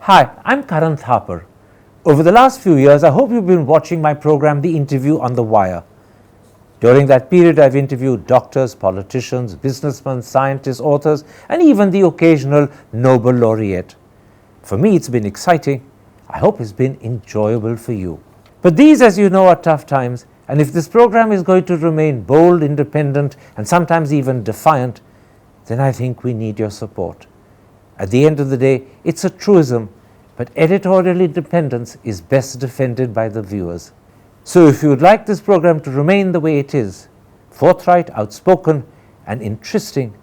Hi, I'm Karan Thapar. Over the last few years, I hope you've been watching my program, The Interview on the Wire. During that period, I've interviewed doctors, politicians, businessmen, scientists, authors, and even the occasional Nobel laureate. For me, it's been exciting. I hope it's been enjoyable for you. But these, as you know, are tough times, and if this program is going to remain bold, independent, and sometimes even defiant, then I think we need your support. At the end of the day, it's a truism, but editorial independence is best defended by the viewers. So if you would like this program to remain the way it is, forthright, outspoken, and interesting,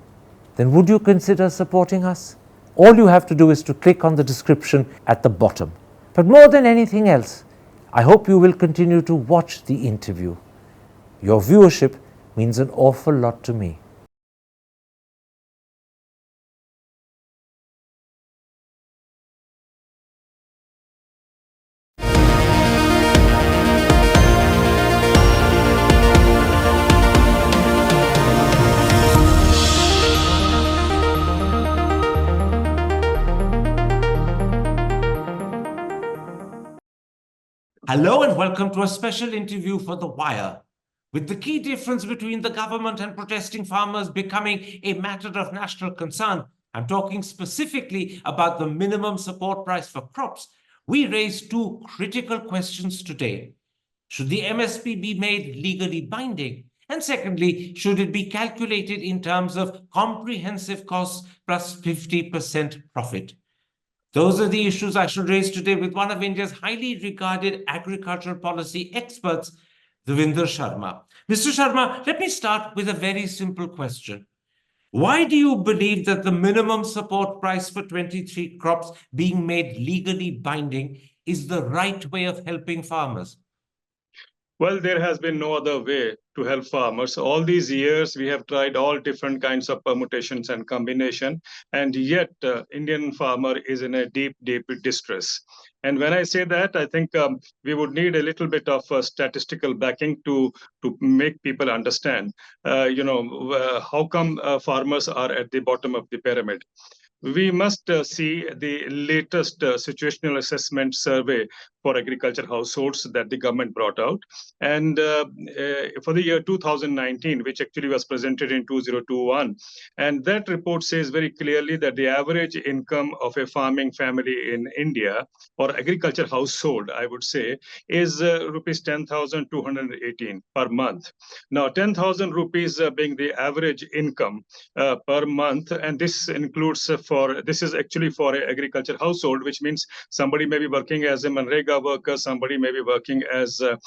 then would you consider supporting us? All you have to do is to click on the description at the bottom. But more than anything else, I hope you will continue to watch the interview. Your viewership means an awful lot to me. Hello and welcome to a special interview for The Wire. With the key difference between the government and protesting farmers becoming a matter of national concern, I'm talking specifically about the minimum support price for crops. We raise two critical questions today. Should the MSP be made legally binding? And secondly, should it be calculated in terms of comprehensive costs plus 50% profit? Those are the issues I should raise today with one of India's highly regarded agricultural policy experts, Devinder Sharma. Mr. Sharma, let me start with a very simple question. Why do you believe that the minimum support price for 23 crops being made legally binding is the right way of helping farmers? Well, there has been no other way to help farmers. All these years, we have tried all different kinds of permutations and combination, and yet Indian farmer is in a deep, deep distress. And when I say that, I think we would need a little bit of statistical backing to make people understand. How come farmers are at the bottom of the pyramid? We must see the latest situational assessment survey for agriculture households that the government brought out. And for the year 2019, which actually was presented in 2021. And that report says very clearly that the average income of a farming family in India, or agriculture household, I would say, is rupees 10,218 per month. Now, 10,000 rupees being the average income per month, and this includes this is actually for an agriculture household, which means somebody may be working as a Manrega worker, somebody may be working as a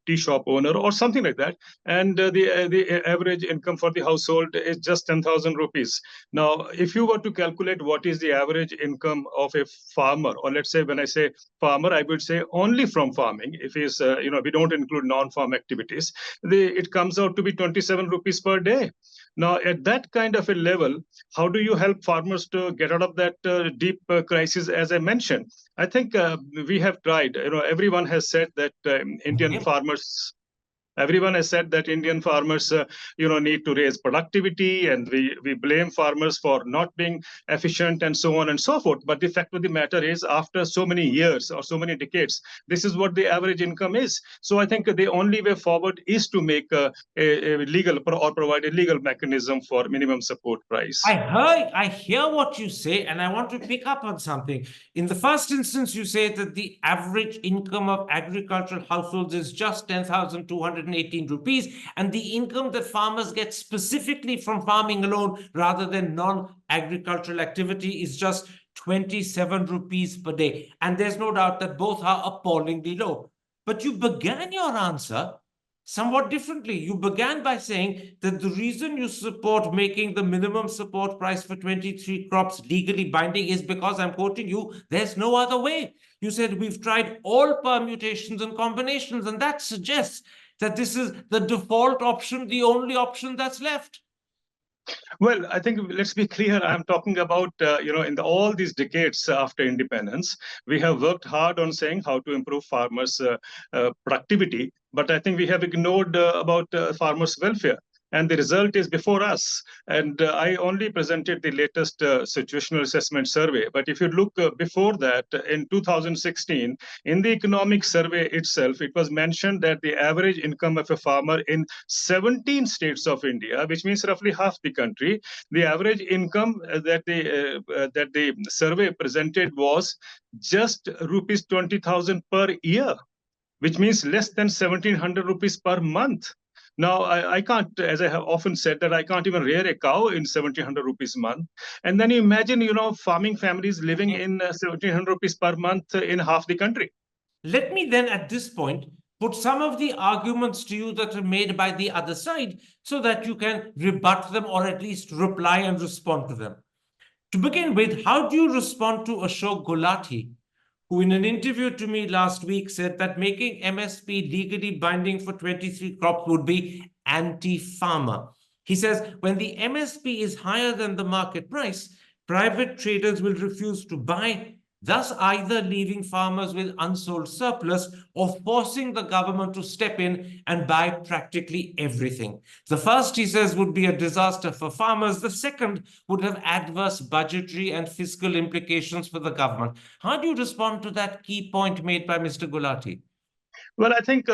tea shop owner or something like that, and the average income for the household is just 10,000 rupees. Now, if you were to calculate what is the average income of a farmer, or let's say when I say farmer, I would say only from farming. If is we don't include non-farm activities, it comes out to be 27 rupees per day. Now, at that kind of a level, how do you help farmers to get out of that deep crisis, as I mentioned? I think we have tried. Everyone has said that Indian farmers. Everyone has said that Indian farmers, need to raise productivity, and we blame farmers for not being efficient and so on and so forth. But the fact of the matter is, after so many years or so many decades, this is what the average income is. So I think the only way forward is to make a legal or provide a legal mechanism for minimum support price. I hear what you say, and I want to pick up on something. In the first instance, you say that the average income of agricultural households is just 10,218 rupees, and the income that farmers get specifically from farming alone, rather than non-agricultural activity, is just 27 rupees per day. And there's no doubt that both are appallingly low. But you began your answer somewhat differently. You began by saying that the reason you support making the minimum support price for 23 crops legally binding is because, I'm quoting you, there's no other way. You said we've tried all permutations and combinations, and that suggests that this is the default option, the only option that's left. Well, I think let's be clear. I'm talking about, in all these decades after independence, we have worked hard on saying how to improve farmers' productivity. But I think we have ignored about farmers' welfare. and the result is before us. And I only presented the latest situational assessment survey. But if you look before that, in 2016, in the economic survey itself, it was mentioned that the average income of a farmer in 17 states of India, which means roughly half the country, the average income that the survey presented was just rupees 20,000 per year, which means less than 1,700 rupees per month. Now, I can't, as I have often said, that I can't even rear a cow in 1,700 rupees a month. And then you imagine, farming families living in 1,700 rupees per month in half the country. Let me then, at this point, put some of the arguments to you that are made by the other side so that you can rebut them or at least reply and respond to them. To begin with, how do you respond to Ashok Gulati, who in an interview to me last week said that making MSP legally binding for 23 crops would be anti-farmer? He says when the MSP is higher than the market price, private traders will refuse to buy, thus either leaving farmers with unsold surplus or forcing the government to step in and buy practically everything. The first, he says, would be a disaster for farmers. The second would have adverse budgetary and fiscal implications for the government. How do you respond to that key point made by Mr. Gulati? Well, I think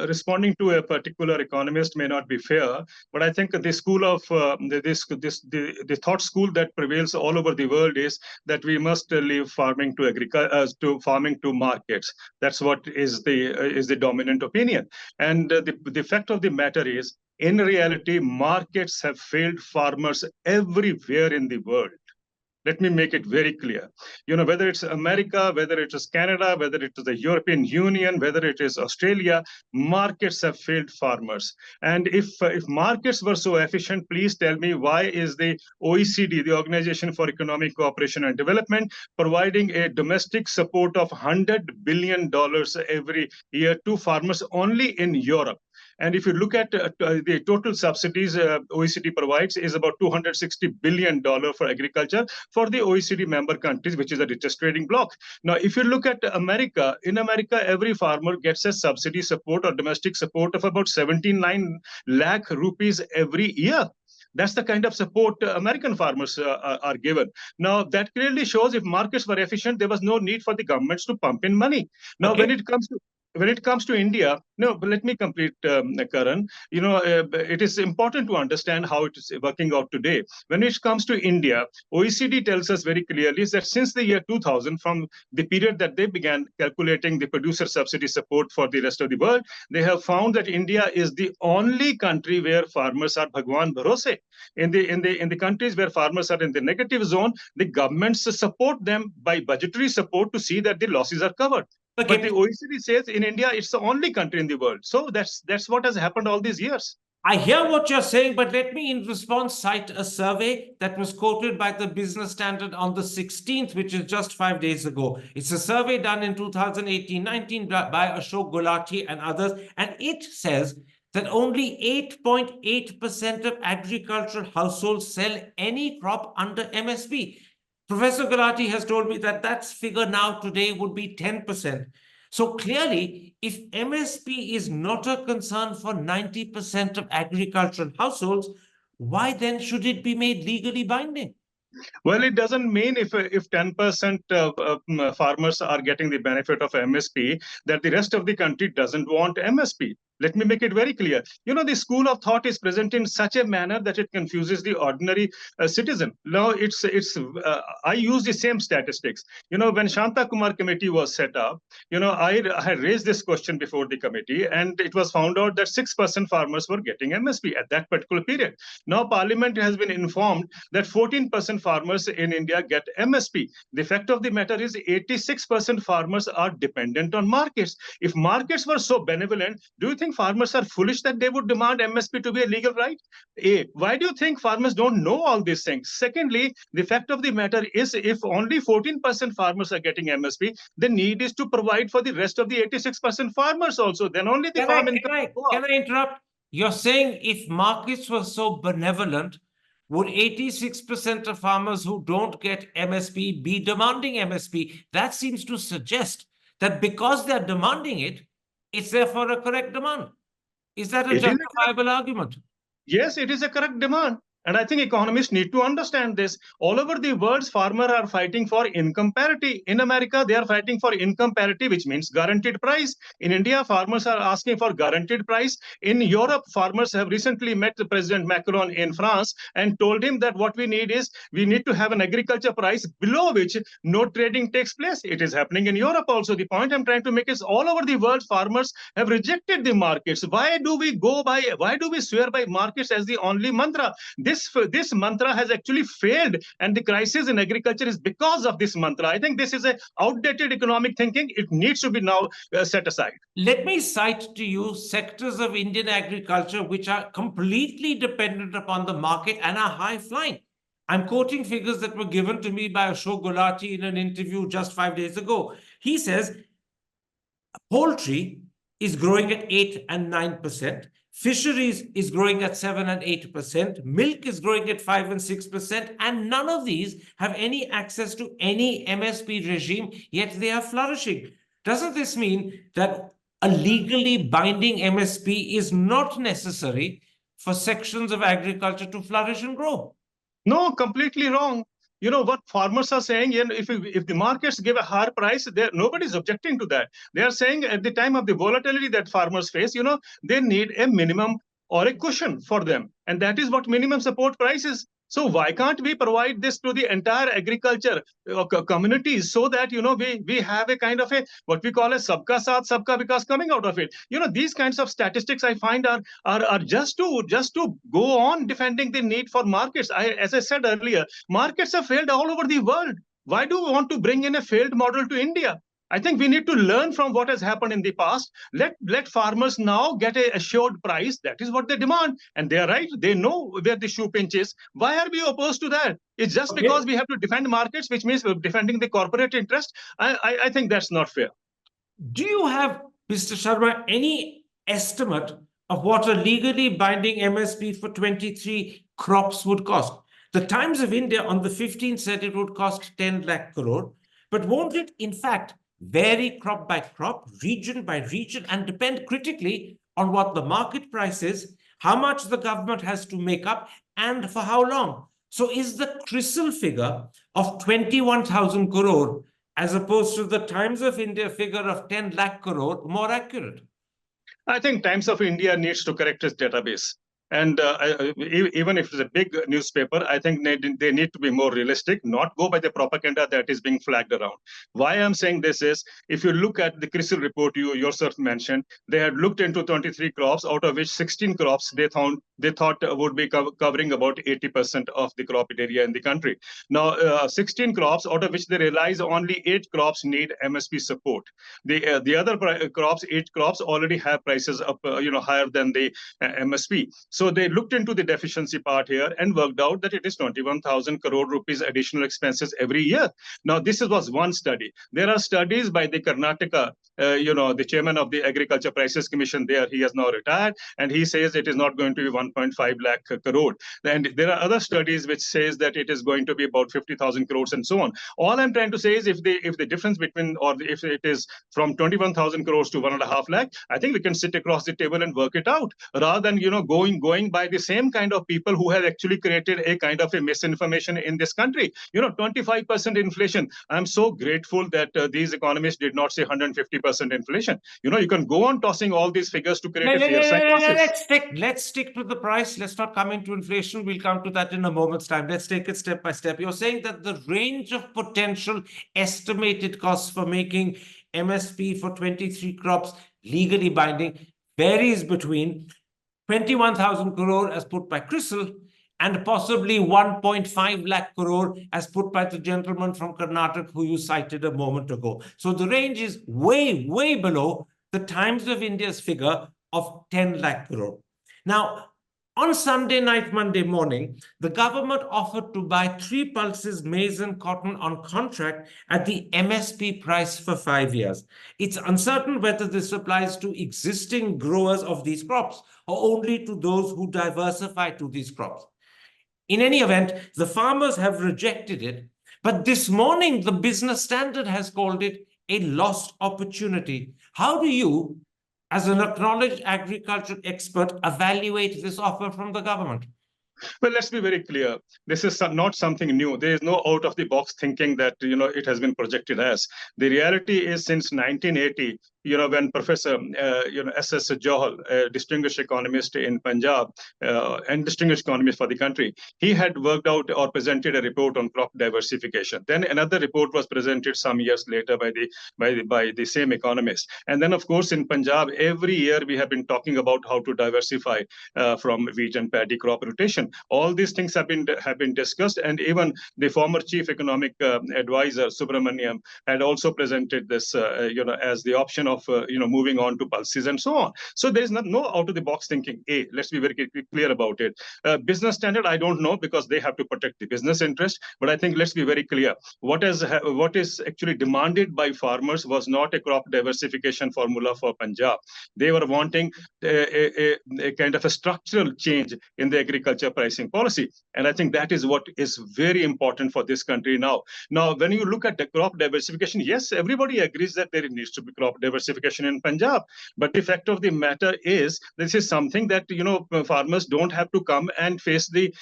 responding to a particular economist may not be fair, but I think the school of the thought school that prevails all over the world is that we must leave farming to agriculture, to farming to markets. That's what is the dominant opinion. And the fact of the matter is, in reality, markets have failed farmers everywhere in the world. Let me make it very clear. Whether it's America, whether it is Canada, whether it is the European Union, whether it is Australia, markets have failed farmers. And if markets were so efficient, please tell me, why is the OECD, the Organization for Economic Cooperation and Development, providing a domestic support of $100 billion every year to farmers only in Europe? And if you look at the total subsidies OECD provides is about $260 billion for agriculture for the OECD member countries, which is the richest trading bloc. Now, if you look at America, in America, every farmer gets a subsidy support or domestic support of about 79 lakh rupees every year. That's the kind of support American farmers are given. Now, that clearly shows if markets were efficient, there was no need for the governments to pump in money. Now, Okay. when it comes to India, no, but let me complete, Karan. It is important to understand how it is working out today. When it comes to India, OECD tells us very clearly is that since the year 2000, from the period that they began calculating the producer subsidy support for the rest of the world, they have found that India is the only country where farmers are Bhagwan Bharose. In the countries where farmers are in the negative zone, the governments support them by budgetary support to see that the losses are covered. Okay. But the OECD says in India, it's the only country in the world. So that's what has happened all these years. I hear what you're saying, but let me, in response, cite a survey that was quoted by the Business Standard on the 16th, which is just 5 days ago. It's a survey done in 2018-19 by Ashok Gulati and others, and it says that only 8.8% of agricultural households sell any crop under MSP. Professor Gulati has told me that that figure now today would be 10%. So clearly, if MSP is not a concern for 90% of agricultural households, why then should it be made legally binding? Well, it doesn't mean if 10% farmers are getting the benefit of MSP, that the rest of the country doesn't want MSP. Let me make it very clear. The school of thought is present in such a manner that it confuses the ordinary citizen. Now, I use the same statistics. When Shanta Kumar committee was set up, I raised this question before the committee, and it was found out that 6% farmers were getting MSP at that particular period. Now, Parliament has been informed that 14% farmers in India get MSP. The fact of the matter is 86% farmers are dependent on markets. If markets were so benevolent, do you think farmers are foolish that they would demand MSP to be a legal right? Why do you think farmers don't know all these things? Secondly, the fact of the matter is if only 14% farmers are getting MSP, the need is to provide for the rest of the 86% farmers also. Then only the farm income will go up. Can I interrupt? You're saying if markets were so benevolent, would 86% of farmers who don't get MSP be demanding MSP? That seems to suggest that because they're demanding it, it's therefore a correct demand. Is that a justifiable argument? Yes, it is a correct demand. And I think economists need to understand this. All over the world, farmers are fighting for income parity. In America, they are fighting for income parity, which means guaranteed price. In India, farmers are asking for guaranteed price. In Europe, farmers have recently met President Macron in France and told him that what we need is we need to have an agriculture price below which no trading takes place. It is happening in Europe also. The point I'm trying to make is all over the world, farmers have rejected the markets. Why do we swear by markets as the only mantra? This mantra has actually failed, and the crisis in agriculture is because of this mantra. I think this is a outdated economic thinking. It needs to be now set aside. Let me cite to you sectors of Indian agriculture which are completely dependent upon the market and are high flying. I'm quoting figures that were given to me by Ashok Gulati in an interview just 5 days ago. He says poultry is growing at 8 and 9%. Fisheries is growing at 7 and 8%. Milk is growing at 5 and 6%. And none of these have any access to any MSP regime, yet they are flourishing. Doesn't this mean that a legally binding MSP is not necessary for sections of agriculture to flourish and grow? No, completely wrong. You know what farmers are saying, and if the markets give a higher price, nobody's objecting to that. They are saying at the time of the volatility that farmers face, they need a minimum or a cushion for them, and that is what minimum support price is. So why can't we provide this to the entire agriculture communities so that we have a kind of a what we call a sabka saath sabka vikas coming out of it? These kinds of statistics I find are just to go on defending the need for markets. As I said earlier, markets have failed all over the world. Why do we want to bring in a failed model to India? I think we need to learn from what has happened in the past. Let farmers now get a assured price. That is what they demand. And they are right. They know where the shoe pinches. Why are we opposed to that? It's just because we have to defend markets, which means we're defending the corporate interest. I think that's not fair. Do you have, Mr. Sharma, any estimate of what a legally binding MSP for 23 crops would cost? The Times of India on the 15th said it would cost 10 lakh crore, but won't it, in fact, vary crop by crop, region by region, and depend critically on what the market price is, how much the government has to make up, and for how long? So is the CRISIL figure of 21,000 crore as opposed to the Times of India figure of 10 lakh crore more accurate? I think Times of India needs to correct its database. And even if it's a big newspaper, I think they need to be more realistic, not go by the propaganda that is being flagged around. Why I'm saying this is, if you look at the CRISIL report you yourself mentioned, they had looked into 23 crops, out of which 16 crops they thought would be covering about 80% of the crop area in the country. Now, 16 crops, out of which they realize only 8 crops need MSP support. The other crops, 8 crops, already have prices up, higher than the MSP. So they looked into the deficiency part here and worked out that it is 21,000 crore rupees additional expenses every year. Now, this was one study. There are studies by the Karnataka, the chairman of the Agriculture Prices Commission there. He has now retired, and he says it is not going to be 1.5 lakh crore. And there are other studies which says that it is going to be about 50,000 crores and so on. All I'm trying to say is if the difference between, or if it is from 21,000 crores to 1.5 lakh, I think we can sit across the table and work it out rather than, going by the same kind of people who have actually created a kind of a misinformation in this country. 25% inflation. I'm so grateful that these economists did not say 150% inflation. You can go on tossing all these figures to create a fear psychosis. Let's stick to the price. Let's not come into inflation. We'll come to that in a moment's time. Let's take it step by step. You're saying that the range of potential estimated costs for making MSP for 23 crops legally binding varies between 21,000 crore as put by CRISIL and possibly 1.5 lakh crore as put by the gentleman from Karnataka who you cited a moment ago. So the range is way, way below the Times of India's figure of 10 lakh crore. Now, on Sunday night, Monday morning, the government offered to buy 3 pulses maize and cotton on contract at the MSP price for 5 years. It's uncertain whether this applies to existing growers of these crops or only to those who diversify to these crops. In any event, the farmers have rejected it, but this morning the Business Standard has called it a lost opportunity. How do you, as an acknowledged agriculture expert, evaluate this offer from the government? Well, let's be very clear. This is not something new. There is no out-of-the-box thinking that it has been projected as. The reality is, since 1980, when Professor S.S. Johal, a distinguished economist in Punjab and distinguished economist for the country, he had worked out or presented a report on crop diversification. Then another report was presented some years later by the same economist. And then, of course, in Punjab, every year we have been talking about how to diversify from wheat and paddy crop rotation. All these things have been discussed, and even the former chief economic advisor Subramaniam had also presented this, as the option of moving on to pulses and so on. So there is no out of the box thinking. Let's be very clear about it. Business standard, I don't know, because they have to protect the business interest. But I think let's be very clear. What is actually demanded by farmers was not a crop diversification formula for Punjab. They were wanting a kind of a structural change in the agriculture pricing policy. And I think that is what is very important for this country now. Now, when you look at the crop diversification, yes, everybody agrees that there needs to be crop diversification in Punjab. But the fact of the matter is, this is something that, farmers don't have to come and face the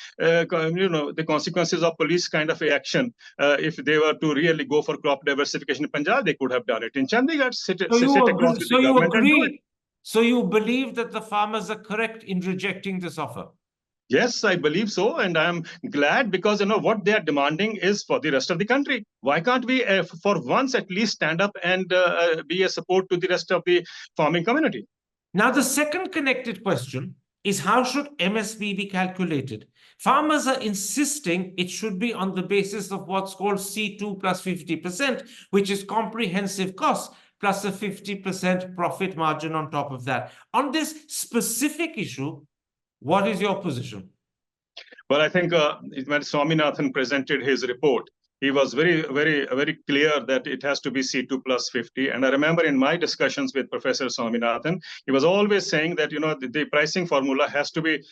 consequences of police kind of action. If they were to really go for crop diversification in Punjab, they could have done it in Chandigarh, sit across with the government and do it. So you believe that the farmers are correct in rejecting this offer? Yes, I believe so. And I'm glad, because, what they are demanding is for the rest of the country. Why can't we, for once, at least stand up and be a support to the rest of the farming community? Now, the second connected question is, how should MSP be calculated? Farmers are insisting it should be on the basis of what's called C2 plus 50%, which is comprehensive costs, plus a 50% profit margin on top of that. On this specific issue, what is your position? Well, I think when Swaminathan presented his report, he was very, very, very clear that it has to be C2 plus 50. And I remember in my discussions with Professor Swaminathan, he was always saying that, the pricing formula has to be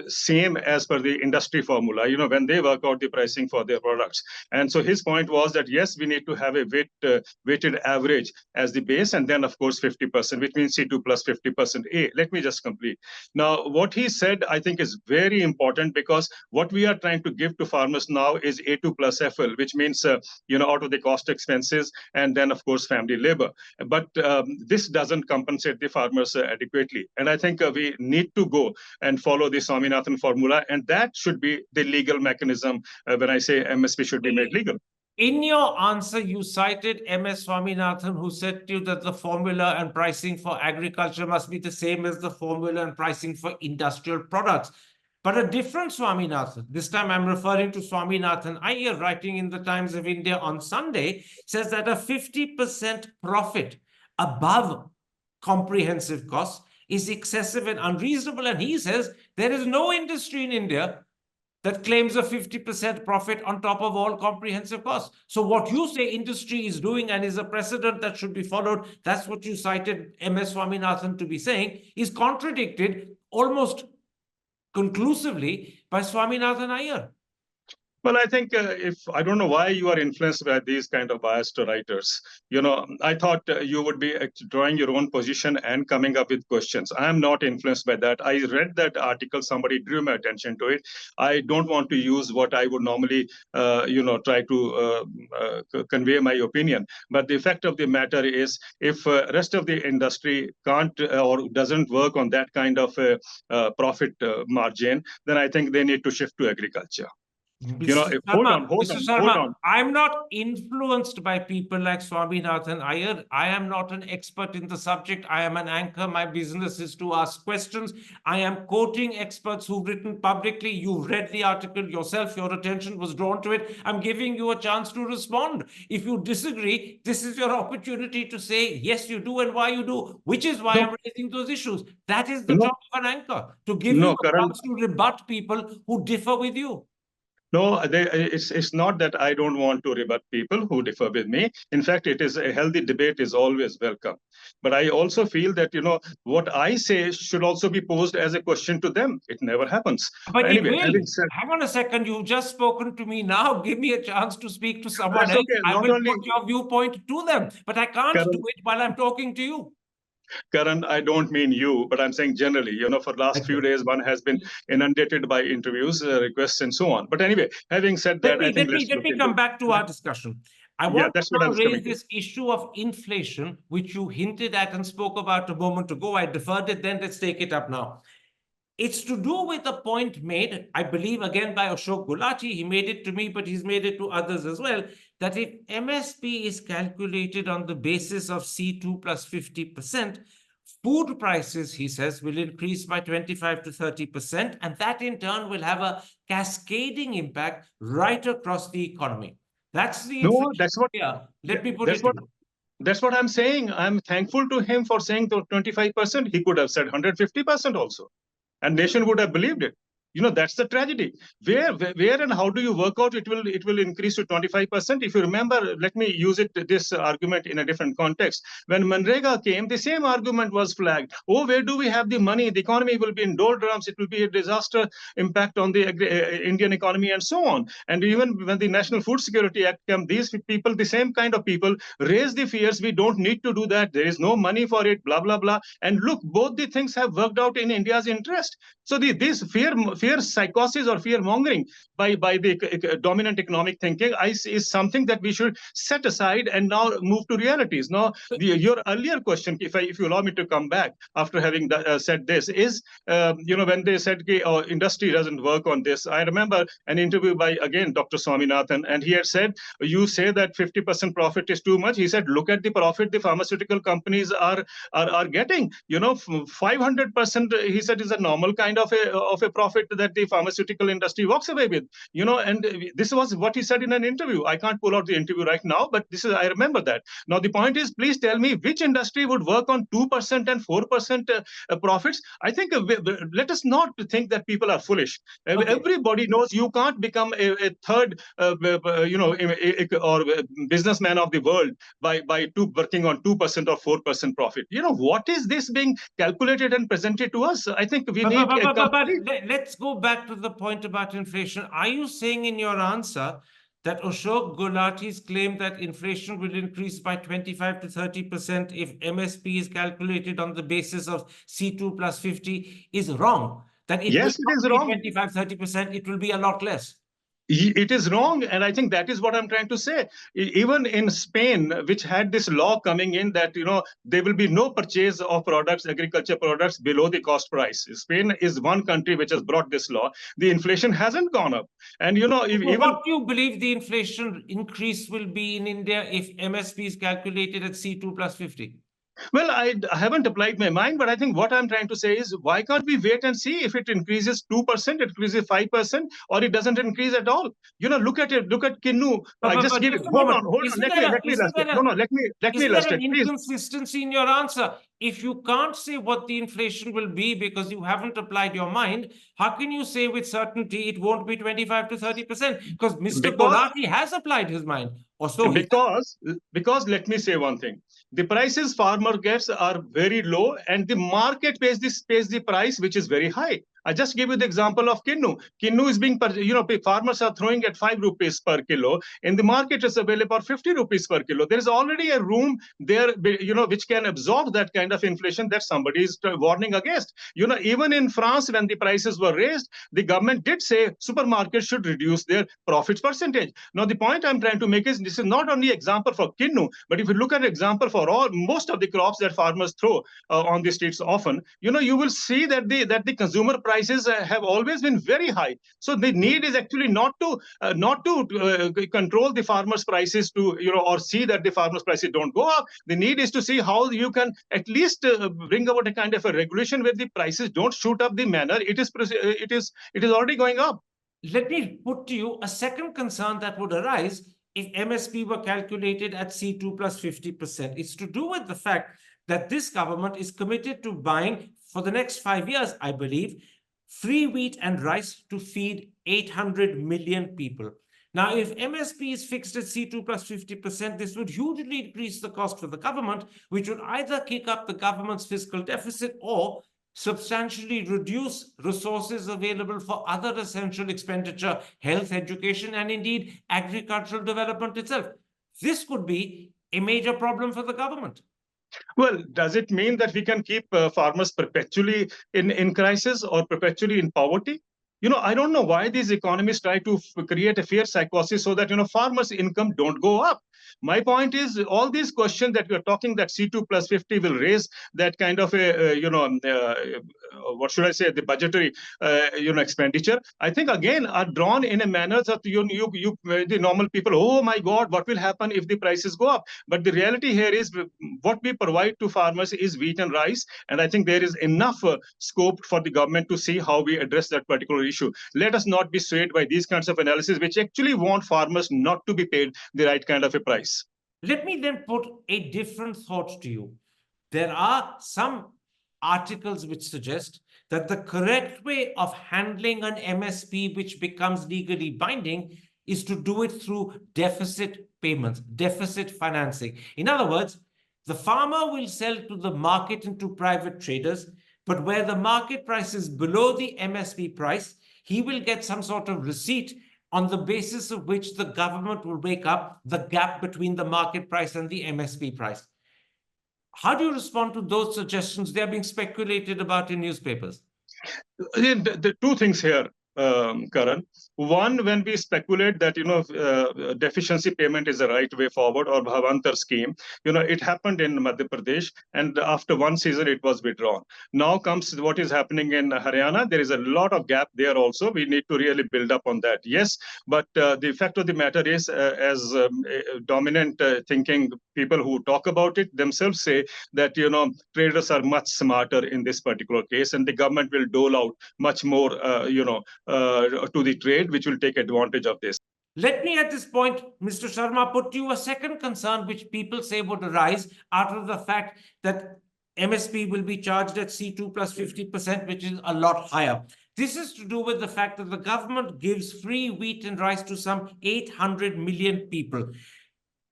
same as per the industry formula, when they work out the pricing for their products. And so his point was that, yes, we need to have a weighted average as the base, and then, of course, 50%, which means C2 plus 50%. Let me just complete. Now, what he said, I think, is very important, because what we are trying to give to farmers now is A2 plus FL, which means, out of the cost expenses, and then, of course, family labor. But this doesn't compensate the farmers adequately. And I think we need to go and follow the Swaminathan formula, and that should be the legal mechanism when I say MSP should be made legal. In your answer, you cited MS Swaminathan, who said to you that the formula and pricing for agriculture must be the same as the formula and pricing for industrial products. But a different Swaminathan, this time I'm referring to Swaminathan Iyer, writing in the Times of India on Sunday, says that a 50% profit above comprehensive costs is excessive and unreasonable. And he says there is no industry in India that claims a 50% profit on top of all comprehensive costs. So what you say industry is doing and is a precedent that should be followed, that's what you cited MS Swaminathan to be saying, is contradicted almost conclusively by Swaminathan Iyer. Well, I think I don't know why you are influenced by these kind of biased writers. I thought you would be drawing your own position and coming up with questions. I am not influenced by that. I read that article. Somebody drew my attention to it. I don't want to use what I would normally, try to convey my opinion. But the fact of the matter is, if rest of the industry can't or doesn't work on that kind of profit margin, then I think they need to shift to agriculture. Hold on. I'm not influenced by people like Swaminathan Iyer. I am not an expert in the subject. I am an anchor. My business is to ask questions. I am quoting experts who've written publicly. You read the article yourself. Your attention was drawn to it. I'm giving you a chance to respond. If you disagree, this is your opportunity to say, yes, you do, and why you do, which is why I'm raising those issues. That is the job of an anchor, to give you a chance to rebut people who differ with you. No, it's not that I don't want to rebut people who differ with me. In fact, it is a healthy debate is always welcome. But I also feel that, what I say should also be posed as a question to them. It never happens. But anyway, hang on a second. You've just spoken to me now. Give me a chance to speak to someone else. I will put your viewpoint to them. But I can't do it while I'm talking to you. Karan, I don't mean you, but I'm saying generally, for last few days, one has been inundated by interviews, requests, and so on. But anyway, having said that, I think let's Let look me into come it. back to our discussion. I Yeah, want to that's what I now was raise coming to. this issue of inflation, which you hinted at and spoke about a moment ago. I deferred it then. Let's take it up now. It's to do with a point made, I believe, again by Ashok Gulati. He made it to me, but he's made it to others as well, that if MSP is calculated on the basis of C2 plus 50%, food prices, he says, will increase by 25 to 30%, and that in turn will have a cascading impact right across the economy. That's the No, inflation. that's what. Yeah, let me put That's it to what. you. That's what I'm saying. I'm thankful to him for saying 25%. He could have said 150% also, and nation would have believed it. That's the tragedy. Where and how do you work out it will increase to 25%? If you remember, let me use this argument in a different context. When Manrega came, the same argument was flagged. Oh, where do we have the money? The economy will be in doldrums. It will be a disaster impact on the Indian economy and so on. And even when the National Food Security Act came, these people, the same kind of people, raise the fears. We don't need to do that. There is no money for it. Blah blah blah. And look, both the things have worked out in India's interest. So this fear psychosis or fear mongering by the dominant economic thinking is something that we should set aside and now move to realities. Now, your earlier question, if you allow me to come back after having said this, is when they said industry doesn't work on this. I remember an interview by again Dr. Swaminathan, and he had said, you say that 50% profit is too much. He said, look at the profit the pharmaceutical companies are getting. 500%. He said is a normal kind of a profit that the pharmaceutical industry walks away with. And this was what he said in an interview. I can't pull out the interview right now, but I remember that. Now the point is, please tell me which industry would work on 2% and 4% profits. I think let us not think that people are foolish. Everybody knows you can't become a third, or businessman of the world by working on 2% or 4% profit. What is this being calculated and presented to us? I think we need a complete. Let's go back to the point about inflation. Are you saying in your answer that Ashok Gulati's claim that inflation will increase by 25 to 30% if MSP is calculated on the basis of C2 plus 50 is wrong? That it will Yes, it not is be wrong. 25, 30%, it will be a lot less. It is wrong, and I think that is what I'm trying to say. Even in Spain, which had this law coming in that there will be no purchase of products, agriculture products, below the cost price. Spain is one country which has brought this law. The inflation hasn't gone up, and even what do you believe the inflation increase will be in India if MSP is calculated at C2 plus 50? Well, I haven't applied my mind, but I think what I'm trying to say is, why can't we wait and see if it increases 2%, it increases 5%, or it doesn't increase at all? Look at it. Look at Kinnu. I just But give it. just a Hold moment. on, hold on. Let me illustrate. No, no. Let me Is there an illustrate, please. inconsistency in your answer? If you can't say what the inflation will be because you haven't applied your mind, how can you say with certainty it won't be 25 to 30%? Because Mr. Because Golati has applied his mind, or so he because let me say one thing. The prices farmer gets are very low, and the market pays the price which is very high. I just give you the example of Kinnu. Kinnu is being, farmers are throwing at 5 rupees per kilo. In the market, it's available for 50 rupees per kilo. There is already a room there, which can absorb that kind of inflation that somebody is warning against. Even in France, when the prices were raised, the government did say supermarkets should reduce their profits percentage. Now, the point I'm trying to make is, this is not only example for Kinnu, but if you look at example for most of the crops that farmers throw on the streets often, you will see that the consumer prices have always been very high. So the need is actually not to control the farmers' prices or see that the farmers' prices don't go up. The need is to see how you can at least bring about a kind of a regulation where the prices don't shoot up the manner it is already going up. Let me put to you a second concern that would arise if MSP were calculated at C2 plus 50%. It's to do with the fact that this government is committed to buying, for the next 5 years, I believe, free wheat and rice to feed 800 million people. Now, if MSP is fixed at C2 plus 50%, this would hugely increase the cost for the government, which would either kick up the government's fiscal deficit or substantially reduce resources available for other essential expenditure, health, education, and indeed agricultural development itself. This could be a major problem for the government. Well, does it mean that we can keep farmers perpetually in crisis or perpetually in poverty? I don't know why these economists try to create a fear psychosis so that, farmers' income don't go up. My point is all these questions that we're talking that C2 plus 50 will raise that kind of a, what should I say, the budgetary, expenditure, I think again are drawn in a manner that the normal people, oh my God, what will happen if the prices go up? But the reality here is what we provide to farmers is wheat and rice. And I think there is enough scope for the government to see how we address that particular issue. Let us not be swayed by these kinds of analysis, which actually want farmers not to be paid the right kind of a price. Let me then put a different thought to you. There are some articles which suggest that the correct way of handling an MSP which becomes legally binding is to do it through deficit payments, deficit financing. In other words, the farmer will sell to the market and to private traders, but where the market price is below the MSP price, he will get some sort of receipt on the basis of which the government will make up the gap between the market price and the MSP price. How do you respond to those suggestions? They are being speculated about in newspapers. The two things here, Karan. One, when we speculate that deficiency payment is the right way forward, or Bhavantar scheme, it happened in Madhya Pradesh, and after one season it was withdrawn. Now comes what is happening in Haryana. There is a lot of gap there also. We need to really build up on that. Yes, but the fact of the matter is, as dominant thinking people who talk about it themselves say that traders are much smarter in this particular case, and the government will dole out much more, to the trade, which will take advantage of this. Let me at this point, Mr. Sharma, put to you a second concern which people say would arise out of the fact that MSP will be charged at C2 plus 50%, which is a lot higher. This is to do with the fact that the government gives free wheat and rice to some 800 million people.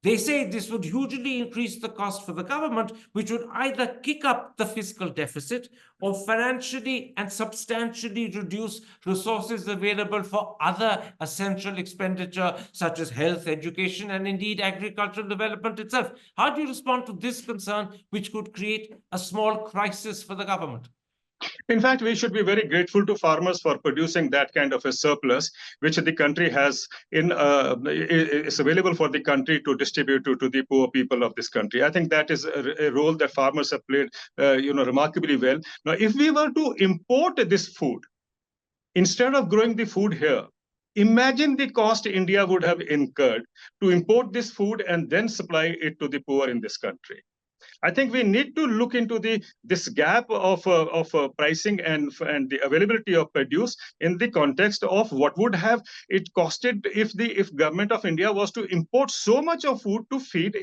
They say this would hugely increase the cost for the government, which would either kick up the fiscal deficit or financially and substantially reduce resources available for other essential expenditure, such as health, education, and indeed agricultural development itself. How do you respond to this concern, which could create a small crisis for the government? In fact, we should be very grateful to farmers for producing that kind of a surplus, which the country has is available for the country to distribute to the poor people of this country. I think that is a role that farmers have played, remarkably well. Now, if we were to import this food instead of growing the food here, imagine the cost India would have incurred to import this food and then supply it to the poor in this country. I think we need to look into this gap of pricing and the availability of produce in the context of what would have it costed if government of India was to import so much of food to feed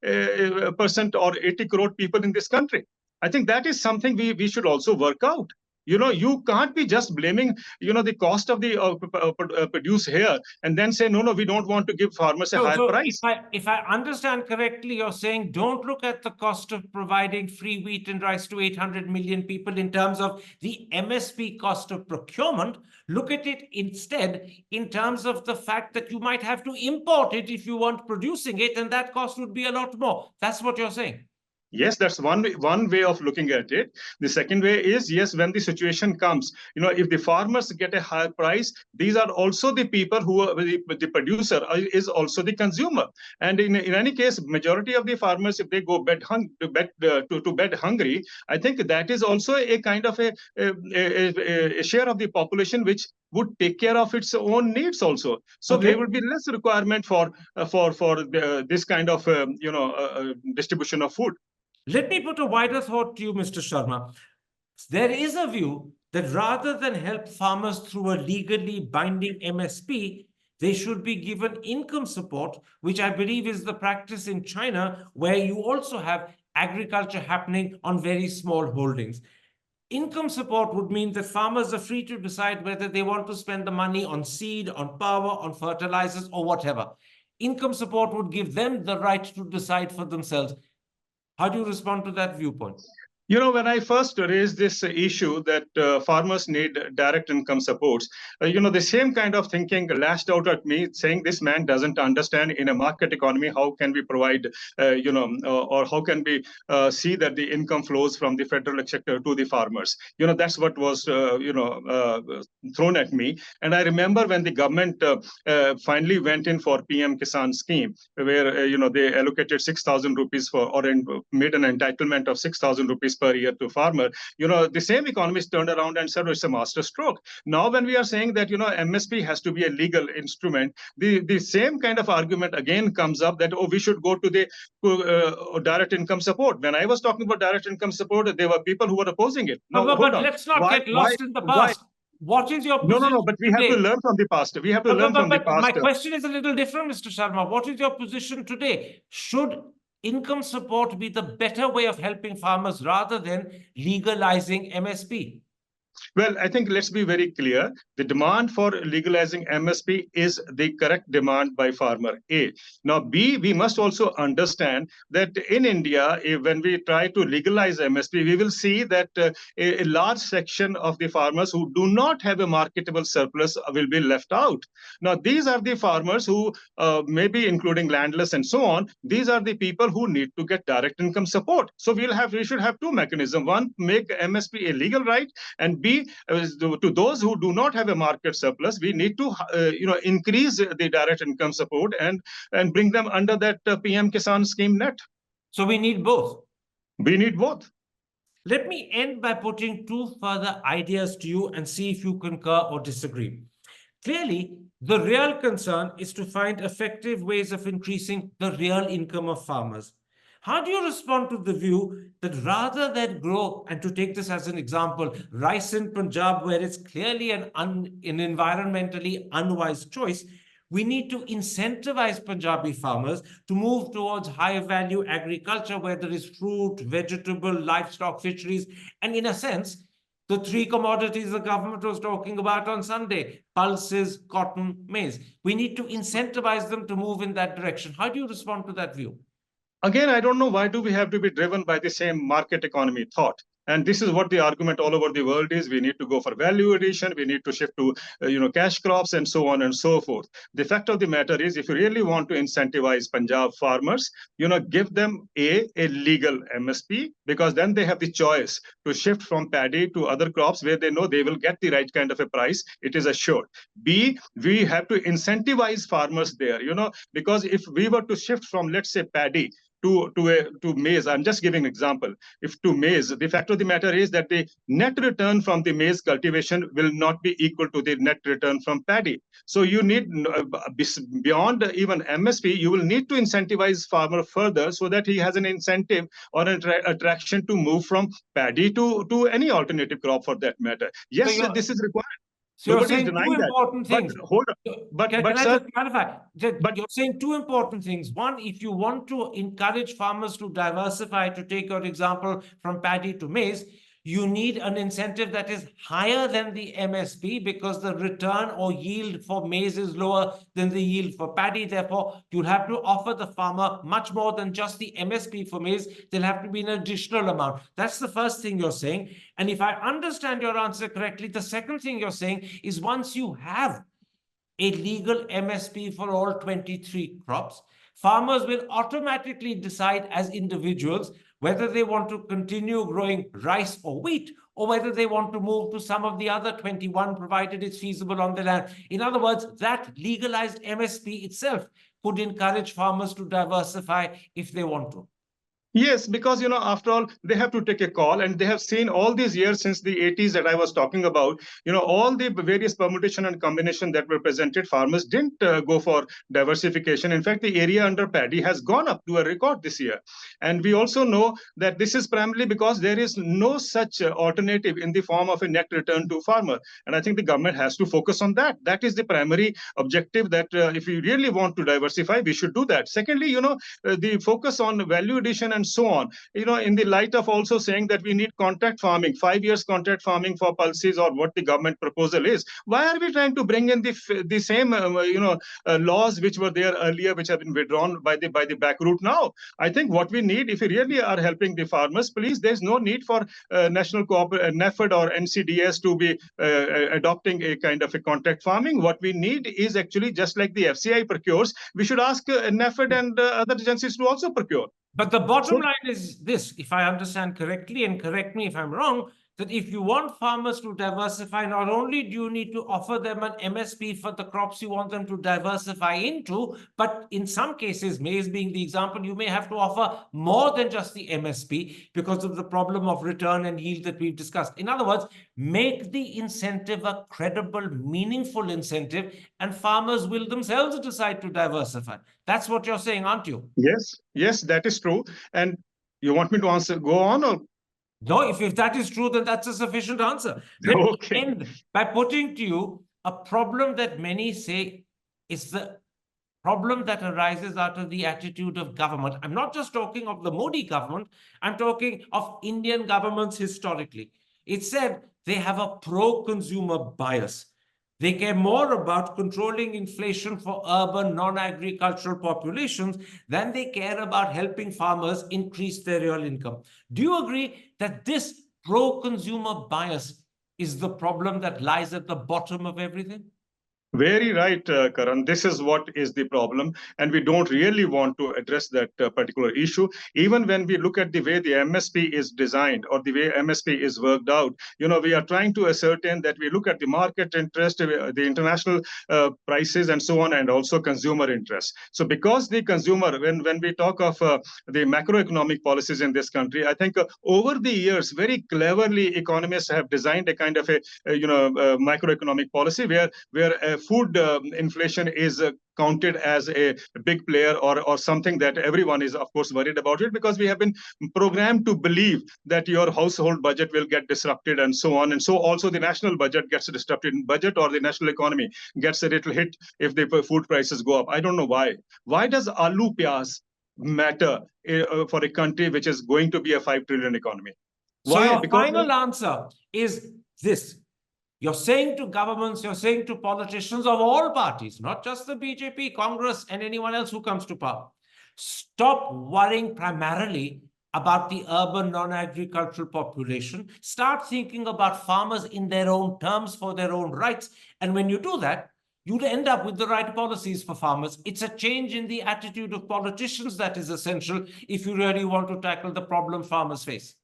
80% or 80 crore people in this country. I think that is something we should also work out. You can't be just blaming the cost of the produce here and then say no, we don't want to give farmers a higher price. If I understand correctly, you're saying don't look at the cost of providing free wheat and rice to 800 million people in terms of the MSP cost of procurement. Look at it instead in terms of the fact that you might have to import it if you weren't producing it, and that cost would be a lot more. That's what you're saying. Yes, that's one way of looking at it. The second way is, yes, when the situation comes, if the farmers get a higher price, these are also the people who are the producer is also the consumer. And in any case, majority of the farmers, if they go to bed hungry, I think that is also a kind of a share of the population which would take care of its own needs also. So there will be less requirement for this kind of distribution of food. Let me put a wider thought to you, Mr. Sharma. There is a view that rather than help farmers through a legally binding MSP, they should be given income support, which I believe is the practice in China, where you also have agriculture happening on very small holdings. Income support would mean that farmers are free to decide whether they want to spend the money on seed, on power, on fertilizers, or whatever. Income support would give them the right to decide for themselves. How do you respond to that viewpoint? When I first raised this issue that farmers need direct income supports, the same kind of thinking lashed out at me, saying this man doesn't understand in a market economy how can we provide, or how can we see that the income flows from the federal sector to the farmers. That's what was, thrown at me. And I remember when the government finally went in for PM Kisan scheme, where they allocated 6,000 rupees made an entitlement of 6,000 rupees per year to farmer. The same economists turned around and said, it's a master stroke. Now, when we are saying that MSP has to be a legal instrument, the same kind of argument again comes up that we should go to the direct income support. When I was talking about direct income support, there were people who were opposing it. Now, but let's not get lost in the past. What is your position? No, but we have to learn from the past. We have to learn from the past. My question is a little different, Mr. Sharma. What is your position today? Should income support be the better way of helping farmers rather than legalizing MSP? Well, I think let's be very clear. The demand for legalizing MSP is the correct demand by farmer, A. Now, B, we must also understand that in India, when we try to legalize MSP, we will see that a large section of the farmers who do not have a marketable surplus will be left out. Now, these are the farmers who, maybe including landless and so on, these are the people who need to get direct income support. So we should have two mechanisms. One, make MSP a legal right, and B, to those who do not have a market surplus, we need to increase the direct income support and bring them under that PM Kisan scheme net. So we need both. We need both. Let me end by putting two further ideas to you and see if you concur or disagree. Clearly, the real concern is to find effective ways of increasing the real income of farmers. How do you respond to the view that rather than grow, and to take this as an example, rice in Punjab, where it's clearly an environmentally unwise choice, we need to incentivize Punjabi farmers to move towards higher value agriculture where there is fruit, vegetable, livestock, fisheries, and in a sense, the three commodities the government was talking about on Sunday, pulses, cotton, maize. We need to incentivize them to move in that direction. How do you respond to that view? Again, I don't know why do we have to be driven by the same market economy thought. And this is what the argument all over the world is. We need to go for value addition. We need to shift to cash crops and so on and so forth. The fact of the matter is, if you really want to incentivize Punjab farmers, give them a legal MSP, because then they have the choice to shift from paddy to other crops where they know they will get the right kind of a price. It is assured. B, we have to incentivize farmers there, because if we were to shift from, let's say, paddy to maize, I'm just giving an example. If to maize, the fact of the matter is that the net return from the maize cultivation will not be equal to the net return from paddy. So you need, beyond even MSP, you will need to incentivize farmer further so that he has an incentive or an attraction to move from paddy to any alternative crop for that matter. Yes, so this is required. So you're saying two important things. But hold on. Can I just clarify? You're saying two important things. One, if you want to encourage farmers to diversify, to take your example from paddy to maize, you need an incentive that is higher than the MSP because the return or yield for maize is lower than the yield for paddy. Therefore, you'll have to offer the farmer much more than just the MSP for maize. There'll have to be an additional amount. That's the first thing you're saying. And if I understand your answer correctly, the second thing you're saying is once you have a legal MSP for all 23 crops, farmers will automatically decide as individuals whether they want to continue growing rice or wheat, or whether they want to move to some of the other 21, provided it's feasible on the land. In other words, that legalized MSP itself could encourage farmers to diversify if they want to. Yes, because, after all, they have to take a call, and they have seen all these years since the 80s that I was talking about, all the various permutation and combination that were presented, farmers didn't go for diversification. In fact, the area under paddy has gone up to a record this year. And we also know that this is primarily because there is no such alternative in the form of a net return to farmer. And I think the government has to focus on that. That is the primary objective, that if we really want to diversify, we should do that. Secondly, the focus on value addition and and so on. In the light of also saying that we need contract farming, 5 years contract farming for pulses, or what the government proposal is, why are we trying to bring in the same laws which were there earlier, which have been withdrawn by the back route now? I think what we need, if we really are helping the farmers, please, there's no need for national NAFED or NCDS to be adopting a kind of a contract farming. What we need is actually, just like the FCI procures, we should ask NAFED and other agencies to also procure. But the bottom line is this, if I understand correctly, and correct me if I'm wrong, that if you want farmers to diversify, not only do you need to offer them an MSP for the crops you want them to diversify into, but in some cases, maize being the example, you may have to offer more than just the MSP because of the problem of return and yield that we've discussed. In other words, make the incentive a credible, meaningful incentive, and farmers will themselves decide to diversify. That's what you're saying, aren't you? Yes, that is true. And you want me to go on, or? No, if that is true, then that's a sufficient answer. Let me end by putting to you a problem that many say is the problem that arises out of the attitude of government. I'm not just talking of the Modi government, I'm talking of Indian governments historically. It's said they have a pro-consumer bias. They care more about controlling inflation for urban, non-agricultural populations than they care about helping farmers increase their real income. Do you agree that this pro-consumer bias is the problem that lies at the bottom of everything? Very right, Karan. This is what is the problem, and we don't really want to address that particular issue. Even when we look at the way the MSP is designed or the way MSP is worked out, we are trying to ascertain that we look at the market interest, the international prices, and so on, and also consumer interest. So, because the consumer, when we talk of the macroeconomic policies in this country, I think over the years, very cleverly, economists have designed a kind of a macroeconomic policy where food inflation is counted as a big player or something that everyone is, of course, worried about it, because we have been programmed to believe that your household budget will get disrupted and so on. And so also the national budget gets disrupted, budget or the national economy gets a little hit if the food prices go up. I don't know why. Why does aloo pyaz matter for a country which is going to be a 5 trillion economy? Why? So your final answer is this. You're saying to governments, you're saying to politicians of all parties, not just the BJP, Congress, and anyone else who comes to power, stop worrying primarily about the urban non-agricultural population. Start thinking about farmers in their own terms for their own rights. And when you do that, you'll end up with the right policies for farmers. It's a change in the attitude of politicians that is essential if you really want to tackle the problem farmers face.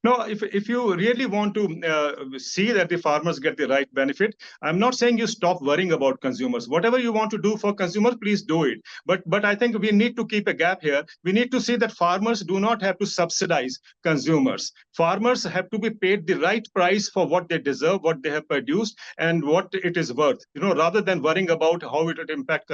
No, if you really want to see that the farmers get the right benefit, I'm not saying you stop worrying about consumers. Whatever you want to do for consumers, please do it. But I think we need to keep a gap here. We need to see that farmers do not have to subsidize consumers. Farmers have to be paid the right price for what they deserve, what they have produced, and what it is worth. Rather than worrying about how it would impact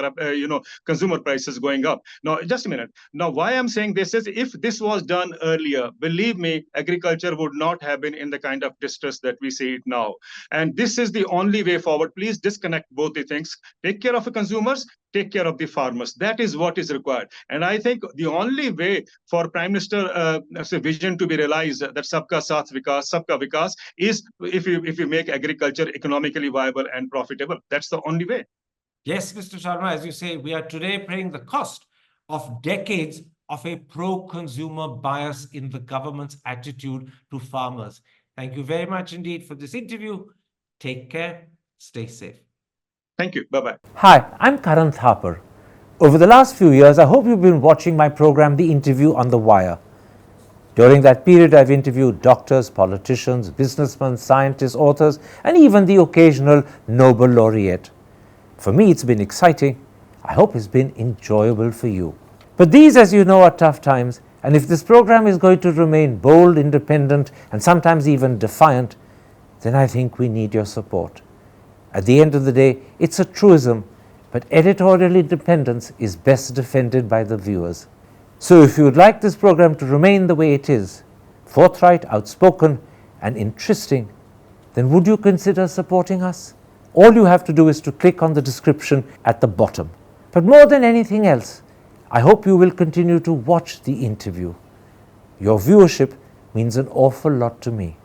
consumer prices going up. Now, just a minute. Now, why I'm saying this is, if this was done earlier, believe me, agriculture would not have been in the kind of distress that we see it now. And this is the only way forward. Please disconnect both the things. Take care of the consumers, take care of the farmers. That is what is required. And I think the only way for Prime Minister's vision to be realized, that Sabka Saath Vikas, Sabka Vikas, is if you make agriculture economically viable and profitable. That's the only way. Yes, Mr. Sharma, as you say, we are today paying the cost of decades of a pro-consumer bias in the government's attitude to farmers. Thank you very much indeed for this interview. Take care. Stay safe. Thank you. Bye-bye. Hi, I'm Karan Thapar. Over the last few years, I hope you've been watching my program, The Interview on the Wire. During that period, I've interviewed doctors, politicians, businessmen, scientists, authors, and even the occasional Nobel laureate. For me, it's been exciting. I hope it's been enjoyable for you. But these, as you know, are tough times, and if this program is going to remain bold, independent, and sometimes even defiant, then I think we need your support. At the end of the day, it's a truism, but editorial independence is best defended by the viewers. So if you would like this program to remain the way it is, forthright, outspoken, and interesting, then would you consider supporting us? All you have to do is to click on the description at the bottom. But more than anything else, I hope you will continue to watch The Interview. Your viewership means an awful lot to me.